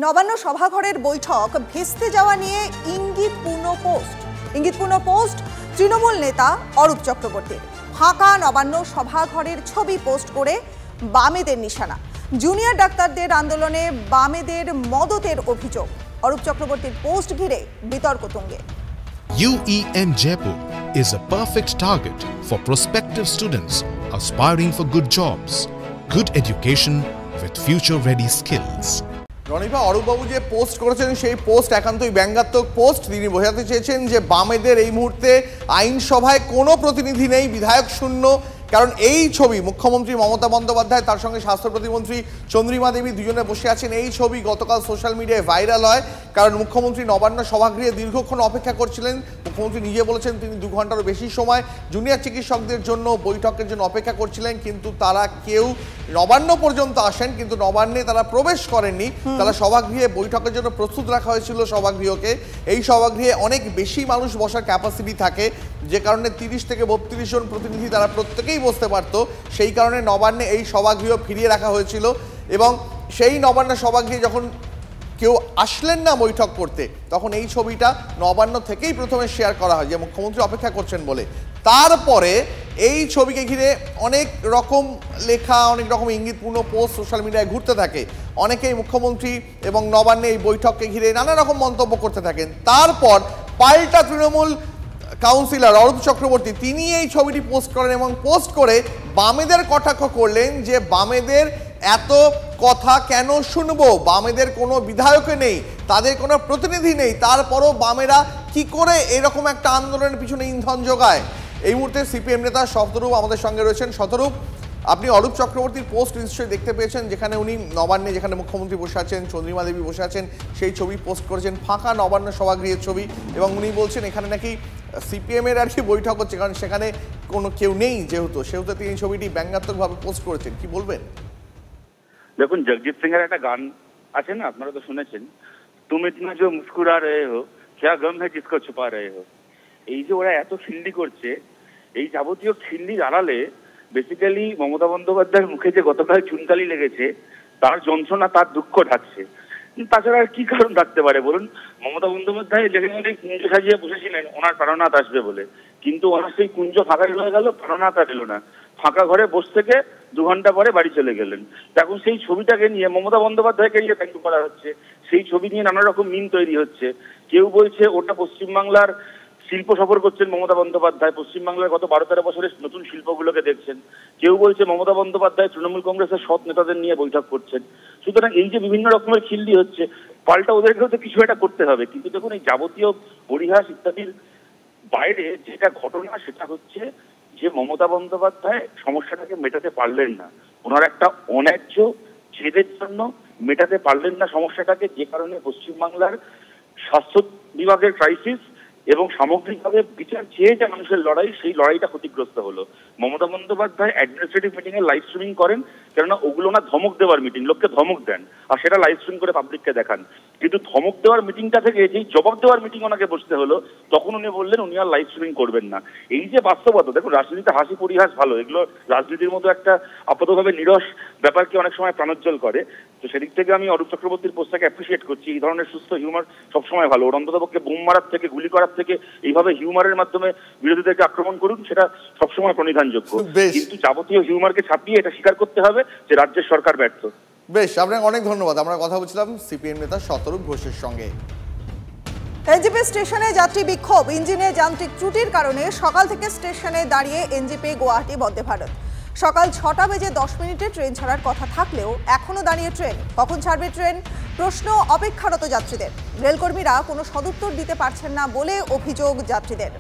নবান্ন সভাঘরের বৈঠক ভেস্তে যাওয়া নিয়ে ইঙ্গিতপূর্ণ পোস্ট তৃণমূল নেতা অরূপ চক্রবর্তীর। ফাঁকা নবান্ন সভাঘরের ছবি পোস্ট করে বামেদের নিশানা। জুনিয়র ডাক্তারদের আন্দোলনে বামেদের মদতের অভিযোগ। অরূপ চক্রবর্তীর পোস্ট ঘিরে বিতর্ক তুঙ্গে। UEN Jaipur is a perfect target for prospective students aspiring for good jobs, good education with future-ready skills. রনিভা, অরূপবাবু যে পোস্ট করেছেন সেই পোস্ট একান্তই ব্যঙ্গাত্মক পোস্ট। তিনি বোঝাতে চেয়েছেন যে বামেদের এই মুহূর্তে আইনসভায় কোনো প্রতিনিধি নেই, বিধায়ক শূন্য। কারণ এই ছবি মুখ্যমন্ত্রী মমতা বন্দ্যোপাধ্যায় তার সঙ্গে স্বাস্থ্য প্রতিমন্ত্রী চন্দ্রিমা দেবী দুজনে বসে আছেন। এই ছবি গতকাল সোশ্যাল মিডিয়ায় ভাইরাল হয়, কারণ মুখ্যমন্ত্রী নবান্ন সভাগৃহে দীর্ঘক্ষণ অপেক্ষা করছিলেন। মুখ্যমন্ত্রী নিজে বলেছেন তিনি 2 ঘন্টারও বেশি সময় জুনিয়র চিকিৎসকদের জন্য বৈঠকের জন্য অপেক্ষা করছিলেন, কিন্তু তারা কেউ নবান্ন পর্যন্ত আসেন, কিন্তু নবান্নে তারা প্রবেশ করেননি। তারা সভাগৃহে বৈঠকের জন্য প্রস্তুত রাখা হয়েছিল সভাগৃহকে। এই সভাগৃহে অনেক বেশি মানুষ বসার ক্যাপাসিটি থাকে, যে কারণে 30 থেকে 32 জন প্রতিনিধি তারা প্রত্যেকেই বসতে পারত। সেই কারণে নবান্নে এই সভাগৃহ ফিরিয়ে রাখা হয়েছিল, এবং সেই নবান্ন সভাগৃহে যখন কেউ আসলেন না বৈঠক করতে, তখন এই ছবিটা নবান্ন থেকেই প্রথমে শেয়ার করা হয় যে মুখ্যমন্ত্রী অপেক্ষা করছেন বলে। তারপরে এই ছবিকে ঘিরে অনেক রকম লেখা, অনেক রকম ইঙ্গিতপূর্ণ পোস্ট সোশ্যাল মিডিয়ায় ঘুরতে থাকে। অনেকেই মুখ্যমন্ত্রী এবং নবান্নে এই বৈঠককে ঘিরে নানা রকম মন্তব্য করতে থাকেন। তারপর পাল্টা তৃণমূল কাউন্সিলর অরূপ চক্রবর্তী তিনি এই ছবিটি পোস্ট করেন এবং পোস্ট করে বামেদের কটাক্ষ করলেন যে বামেদের এত কথা কেন শুনবো, বামেদের কোনো বিধায়ক নেই, তাদের কোনো প্রতিনিধি নেই, তারপরও বামেরা কি করে এরকম একটা আন্দোলনের পিছনে ইন্ধন যোগায়। এই মুহূর্তে সিপিএম নেতা শতরূপ আমাদের সঙ্গে রয়েছেন। শতরূপ, আপনি অরূপ চক্রবর্তীর পোস্ট নিশ্চয়ই দেখতে পেয়েছেন, যেখানে উনি নবান্নে, যেখানে মুখ্যমন্ত্রী বসে আছেন, চন্দ্রিমা দেবী বসে আছেন, সেই ছবি পোস্ট করেছেন, ফাঁকা নবান্ন সভাগৃহের ছবি, এবং উনি বলছেন এখানে নাকি সিপিএমের আর কি বৈঠক হচ্ছে, কারণ সেখানে কোনো কেউ নেই সেহেতু তিনি ছবিটি ব্যঙ্গাত্মকভাবে পোস্ট করেছেন। কি বলবেন? দেখুন, জগজিৎ সিং এর একটা গান আছে না, আপনারা তো শুনেছেন, তুমি ইতনা जो मुस्कुरा रहे हो क्या गम है जिसको छुपा रहे हो। এই যে ওরা এত খিল্লি করছে, এই যাবতীয় খিল্লির আড়ালে বেসিক্যালি মমতা বন্দ্যোপাধ্যায়ের মুখে যে গতকাল চুনকালি লেগেছে তার যন্ত্রণা, তার দুঃখ ঢাকছে। তাছাড়া আর কি কারণ থাকতে পারে বলুন? মমতা বন্দ্যোপাধ্যায় যেখানে কুঞ্জ সাজিয়ে বসেছিলেন ওনার প্রাণনাথ আসবে বলে, কিন্তু ওনার সেই কুঞ্জ ফাঁকা হয়ে গেল, প্রাণনাথ আর এলো না। ফাঁকা ঘরে বসে থেকে 2 ঘন্টা পরে বাড়ি চলে গেলেন। এখন সেই ছবিটাকে নিয়ে মমতা বন্দ্যোপাধ্যায়কে নিয়ে থ্যাংক ইউ করা হচ্ছে, সেই ছবি নিয়ে নানা রকম মিম তৈরি হচ্ছে। কেউ বলছে ওটা পশ্চিমবাংলার শিল্প সফর করছেন মমতা বন্দ্যোপাধ্যায়, পশ্চিমবাংলার গত 12-13 বছরের নতুন শিল্পগুলোকে দেখছেন। কেউ বলছে মমতা বন্দ্যোপাধ্যায় তৃণমূল কংগ্রেসের সৎ নেতাদের নিয়ে বৈঠক করছেন। সুতরাং এই যে বিভিন্ন রকমের খিল্লি হচ্ছে, পাল্টা ওদেরকেও তো কিছু একটা করতে হবে। কিন্তু দেখুন, এই যাবতীয় পরিহাস ইত্যাদির বাইরে যেটা ঘটনা সেটা হচ্ছে যে মমতা বন্দ্যোপাধ্যায় সমস্যাটাকে মেটাতে পারলেন না। ওনার একটা অন্যায্য জেদের জন্য মেটাতে পারলেন না সমস্যাটাকে, যে কারণে পশ্চিমবাংলার স্বাস্থ্য বিভাগের ক্রাইসিস এবং সামগ্রিকভাবে বিচার চেয়ে যে মানুষের লড়াই, সেই লড়াইটা ক্ষতিগ্রস্ত হলো। মমতা বন্দ্যোপাধ্যায় অ্যাডমিনিস্ট্রেটিভ মিটিং এ লাইভ স্ট্রিমিং করেন, কেননা ওগুলো না ধমক দেওয়ার মিটিং, লোককে ধমক দেন আর সেটা লাইভ স্ট্রিম করে পাবলিককে দেখান। কিন্তু ধমক দেওয়ার মিটিংটা থেকে যেই জবাব দেওয়ার মিটিং ওনাকে বসতে হলো, তখন উনি বললেন উনি আর লাইভ স্ট্রিমিং করবেন না। এই যে বাস্তবতা, দেখুন রাজনীতিতে হাসি পরিহাস ভালো, এগুলো রাজনীতির মতো একটা আপাতভাবে নিরস ব্যাপারকে অনেক সময় প্রাণোজ্জ্বল করে। তো সেদিক থেকে আমি অরূপ চক্রবর্তীর পোস্টটাকে অ্যাপ্রিসিয়েট করছি। এই ধরনের সুস্থ হিউমার সবসময় ভালো। ওর অন্ততপক্ষে বোম মারার থেকে, গুলি করার থেকে এইভাবে হিউমারের মাধ্যমে বিরোধীদেরকে আক্রমণ করুন, সেটা সবসময় প্রণিধানযোগ্য। কিন্তু যাবতীয় হিউমারকে ছাপিয়ে এটা স্বীকার করতে হবে যে রাজ্যের সরকার ব্যর্থ। বেশ, আপনাকে অনেক ধন্যবাদ। আমরা কথা বলছিলাম সিপিএম নেতা শতরূপ ঘোষের সঙ্গে। এনজেপি স্টেশনে যাত্রী বিক্ষোভ, ইঞ্জিনে যান্ত্রিক ত্রুটির কারণে সকাল থেকে স্টেশনে দাঁড়িয়ে এনজেপি গুয়াহাটি বন্দে ভারত। সকাল 6টা বেজে 10 মিনিটে ট্রেন ছাড়ার কথা থাকলেও এখনও দাঁড়িয়ে ট্রেন। কখন ছাড়বে ট্রেন, প্রশ্ন অপেক্ষারত যাত্রীদের। রেলকর্মীরা কোনো সদুত্তর দিতে পারছেন না বলে অভিযোগ যাত্রীদের।